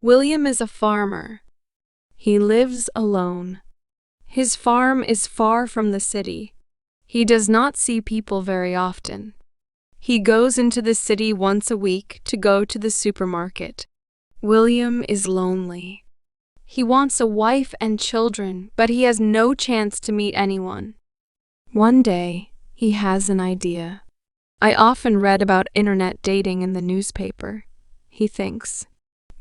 William is a farmer. He lives alone. His farm is far from the city. He does not see people very often. He goes into the city once a week to go to the supermarket. William is lonely. He wants a wife and children, but he has no chance to meet anyone. One day, he has an idea. I often read about internet dating in the newspaper. He thinks,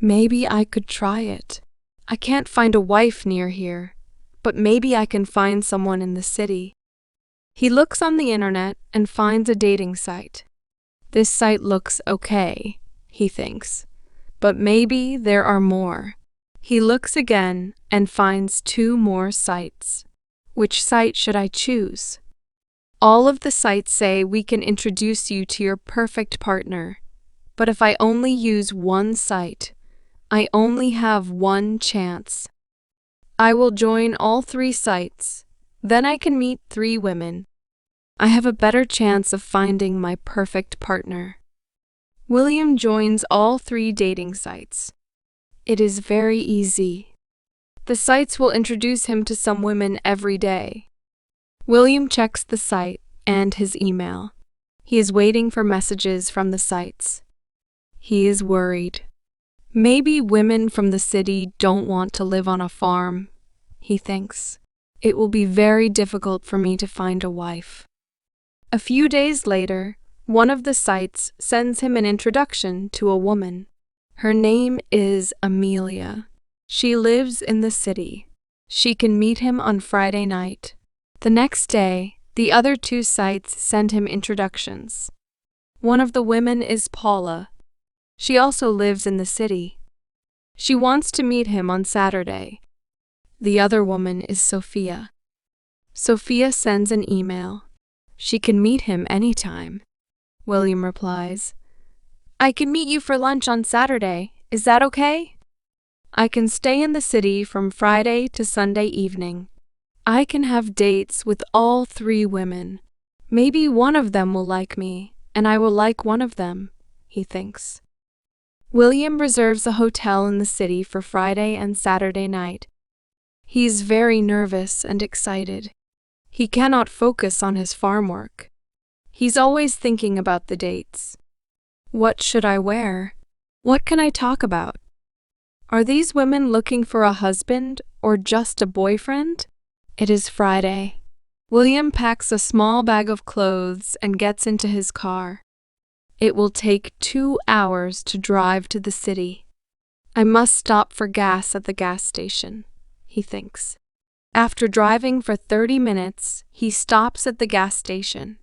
maybe I could try it. I can't find a wife near here, but maybe I can find someone in the city. He looks on the internet and finds a dating site. This site looks okay, he thinks, but maybe there are more. He looks again and finds 2 more sites. Which site should I choose? All of the sites say we can introduce you to your perfect partner, but if I only use one site, I only have one chance. I will join all 3 sites, then I can meet 3 women. I have a better chance of finding my perfect partner. William joins all 3 dating sites. It is very easy. The sites will introduce him to some women every day. William checks the site and his email. He is waiting for messages from the sites. He is worried. Maybe women from the city don't want to live on a farm, he thinks. It will be very difficult for me to find a wife. A few days later, one of the sites sends him an introduction to a woman. Her name is Amelia. She lives in the city. She can meet him on Friday night. The next day, the other 2 sites send him introductions. One of the women is Paula. She also lives in the city. She wants to meet him on Saturday. The other woman is Sophia. Sophia sends an email. She can meet him anytime. William replies, I can meet you for lunch on Saturday. Is that okay? I can stay in the city from Friday to Sunday evening. I can have dates with all 3 women. Maybe one of them will like me, and I will like one of them, he thinks. William reserves a hotel in the city for Friday and Saturday night. He is very nervous and excited. He cannot focus on his farm work. He's always thinking about the dates. What should I wear? What can I talk about? Are these women looking for a husband or just a boyfriend? It is Friday. William packs a small bag of clothes and gets into his car. It will take 2 hours to drive to the city. I must stop for gas at the gas station, he thinks. After driving for 30 minutes, he stops at the gas station.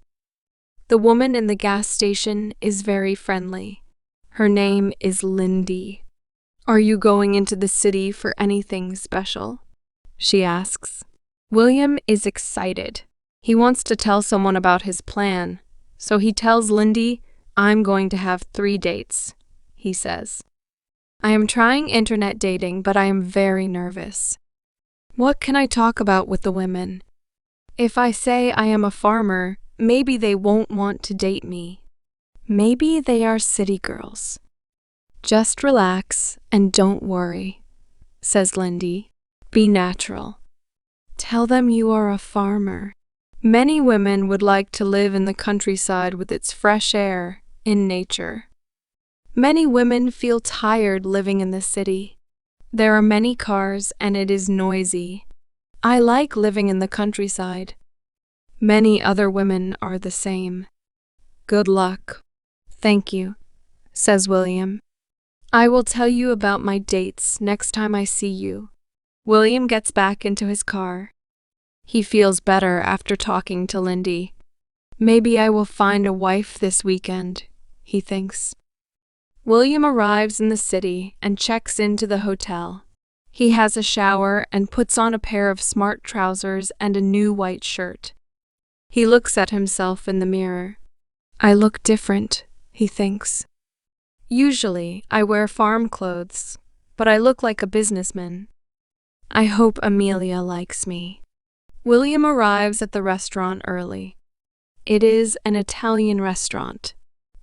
The woman in the gas station is very friendly. Her name is Lindy. Are you going into the city for anything special? She asks. William is excited. He wants to tell someone about his plan, so he tells Lindy, I'm going to have 3 dates, he says. I am trying internet dating, but I am very nervous. What can I talk about with the women? If I say I am a farmer, maybe they won't want to date me. Maybe they are city girls. Just relax and don't worry, says Lindy. Be natural. Tell them you are a farmer. Many women would like to live in the countryside with its fresh air, in nature. Many women feel tired living in the city. There are many cars and it is noisy. I like living in the countryside. Many other women are the same. Good luck. Thank you, says William. I will tell you about my dates next time I see you. William gets back into his car. He feels better after talking to Lindy. Maybe I will find a wife this weekend, he thinks. William arrives in the city and checks into the hotel. He has a shower and puts on a pair of smart trousers and a new white shirt. He looks at himself in the mirror. I look different, he thinks. Usually, I wear farm clothes, but I look like a businessman. I hope Amelia likes me. William arrives at the restaurant early. It is an Italian restaurant.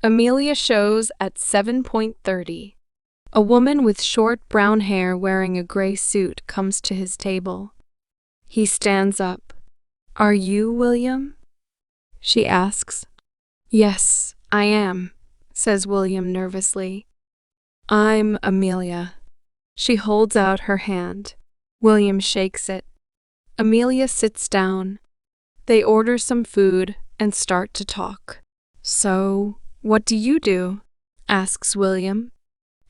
Amelia shows at 7:30. A woman with short brown hair wearing a gray suit comes to his table. He stands up. "Are you William?" she asks. "Yes, I am," says William nervously. "I'm Amelia." She holds out her hand. William shakes it. Amelia sits down. They order some food and start to talk. "So, what do you do?" asks William.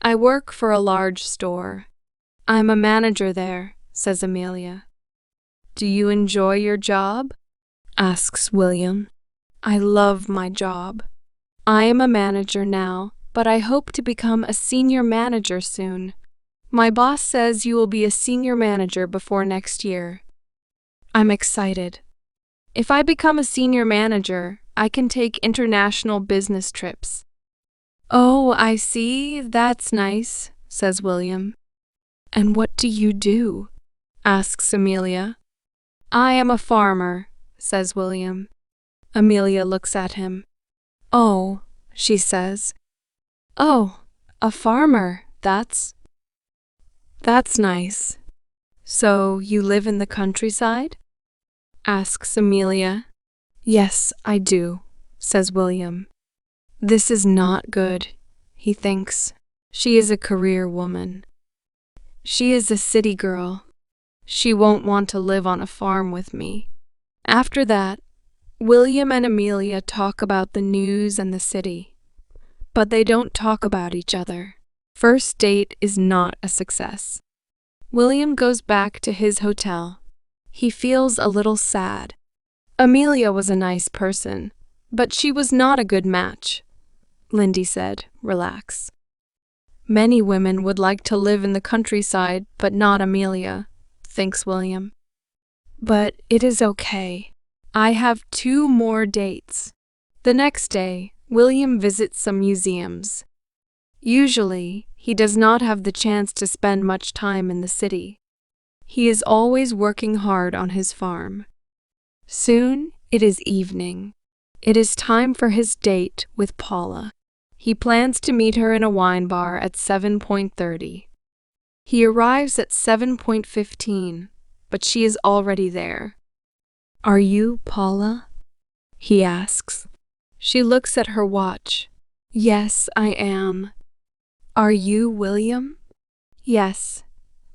"I work for a large store. I'm a manager there," says Amelia. "Do you enjoy your job?" asks William. "I love my job. I am a manager now, but I hope to become a senior manager soon. My boss says you will be a senior manager before next year. I'm excited. If I become a senior manager, I can take international business trips." "Oh, I see. That's nice," says William. "And what do you do?" asks Amelia. "I am a farmer," says William. Amelia looks at him. "Oh," she says. "Oh, a farmer, that's nice. So you live in the countryside?" asks Amelia. "Yes, I do," says William. This is not good, he thinks. She is a career woman. She is a city girl. She won't want to live on a farm with me. After that, William and Amelia talk about the news and the city. But they don't talk about each other. First date is not a success. William goes back to his hotel. He feels a little sad. Amelia was a nice person, but she was not a good match. Lindy said, "Relax." Many women would like to live in the countryside, but not Amelia, thinks William. But it is okay. I have 2 more dates. The next day, William visits some museums. Usually, he does not have the chance to spend much time in the city. He is always working hard on his farm. Soon, it is evening. It is time for his date with Paula. He plans to meet her in a wine bar at 7:30. He arrives at 7:15, but she is already there. "Are you Paula?" he asks. She looks at her watch. "Yes, I am." "Are you William?" "Yes.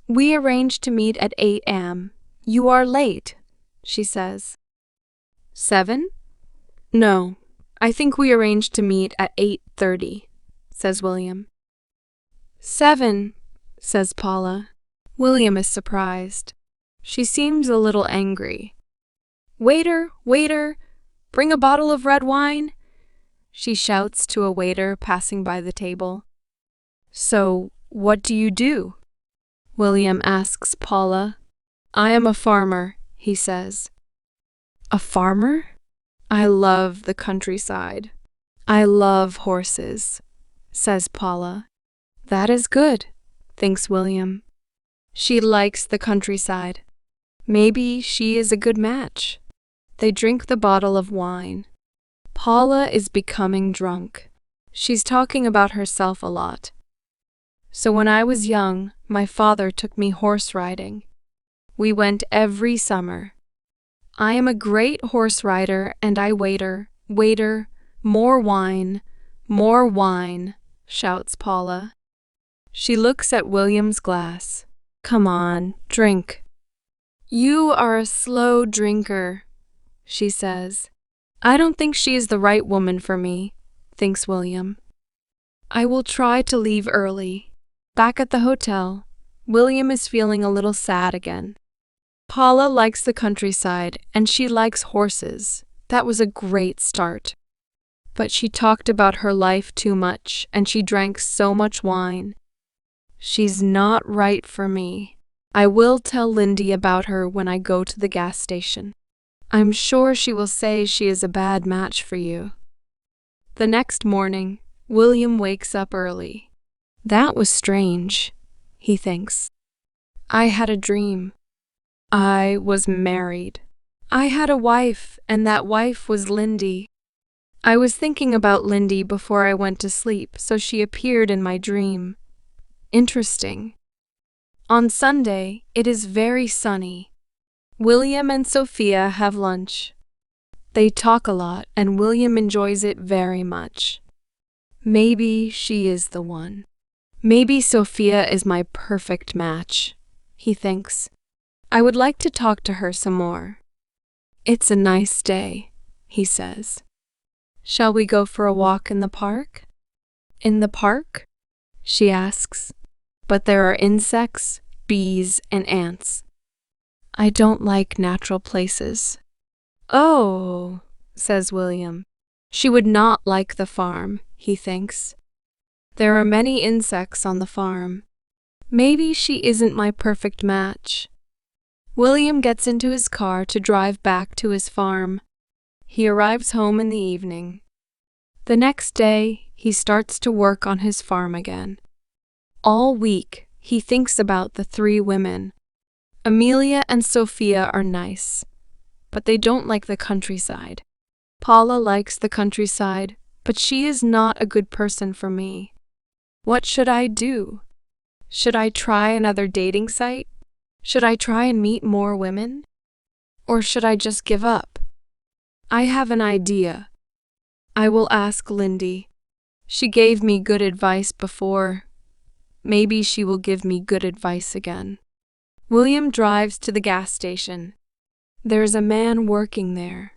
We arranged to meet at 8 a.m. You are late," she says. 7? "No. I think we arranged to meet at 8:30, says William. 7, says Paula. William is surprised. She seems a little angry. "Waiter, waiter, bring a bottle of red wine," she shouts to a waiter passing by the table. "So, what do you do?" William asks Paula. "I am a farmer," he says. "A farmer? I love the countryside. I love horses," says Paula. "That is good," thinks William. She likes the countryside. Maybe she is a good match. They drink the bottle of wine. Paula is becoming drunk. She's talking about herself a lot. "So when I was young, my father took me horse riding. We went every summer. I am a great horse rider and I waiter, more wine, shouts Paula. She looks at William's glass. "Come on, drink." "You are a slow drinker," she says. "I don't think she is the right woman for me," thinks William. "I will try to leave early." Back at the hotel, William is feeling a little sad again. Paula likes the countryside and she likes horses. That was a great start. But she talked about her life too much and she drank so much wine. She's not right for me. I will tell Lindy about her when I go to the gas station. I'm sure she will say she is a bad match for you. The next morning, William wakes up early. That was strange, he thinks. I had a dream. I was married. I had a wife, and that wife was Lindy. I was thinking about Lindy before I went to sleep, so she appeared in my dream. interesting. On Sunday, it is very sunny. William and Sophia have lunch. They talk a lot and William enjoys it very much. Maybe she is the one. Maybe Sophia is my perfect match, he thinks. I would like to talk to her some more. It's a nice day, he says. Shall we go for a walk in the park? In the park? She asks. But there are insects, bees, and ants. I don't like natural places. Oh, says William. She would not like the farm, he thinks. There are many insects on the farm. Maybe she isn't my perfect match. William gets into his car to drive back to his farm. He arrives home in the evening. The next day, he starts to work on his farm again. All week, he thinks about the 3 women. Amelia and Sophia are nice, but they don't like the countryside. Paula likes the countryside, but she is not a good person for me. What should I do? Should I try another dating site? Should I try and meet more women? Or should I just give up? I have an idea. I will ask Lindy. She gave me good advice before. Maybe she will give me good advice again. William drives to the gas station. There's a man working there.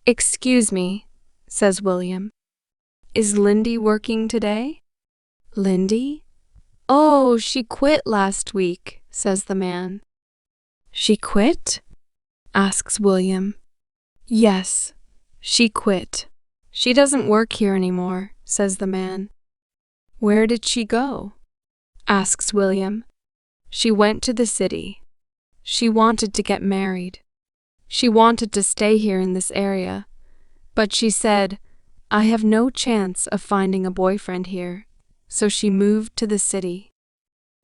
Excuse me, says William. Is Lindy working today? Lindy? Oh, she quit last week, says the man. She quit? Asks William. Yes, she quit. She doesn't work here anymore, says the man. Where did she go? Asks William. She went to the city. She wanted to get married. She wanted to stay here in this area, but she said, I have no chance of finding a boyfriend here, so she moved to the city.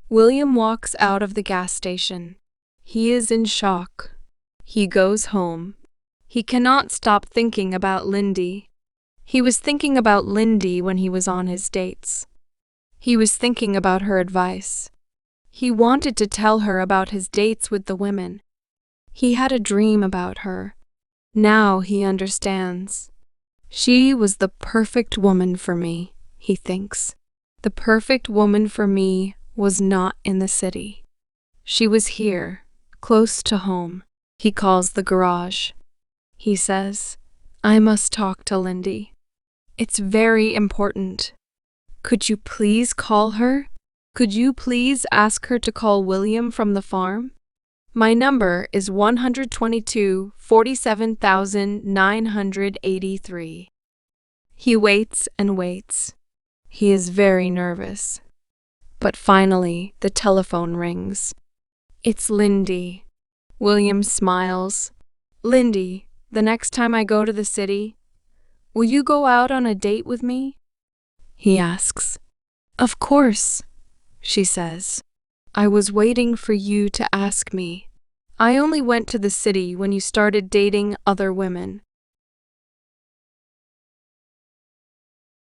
William walks out of the gas station. He is in shock. He goes home. He cannot stop thinking about Lindy. He was thinking about Lindy when he was on his dates. He was thinking about her advice. He wanted to tell her about his dates with the women. He had a dream about her. Now he understands. She was the perfect woman for me, he thinks. The perfect woman for me was not in the city. She was here, close to home. He calls the garage. He says, I must talk to Lindy. It's very important. Could you please call her? Could you please ask her to call William from the farm? My number is 122 47,983. He waits and waits. He is very nervous. But finally, the telephone rings. It's Lindy. William smiles. Lindy, the next time I go to the city, will you go out on a date with me? He asks. Of course, she says. I was waiting for you to ask me. I only went to the city when you started dating other women.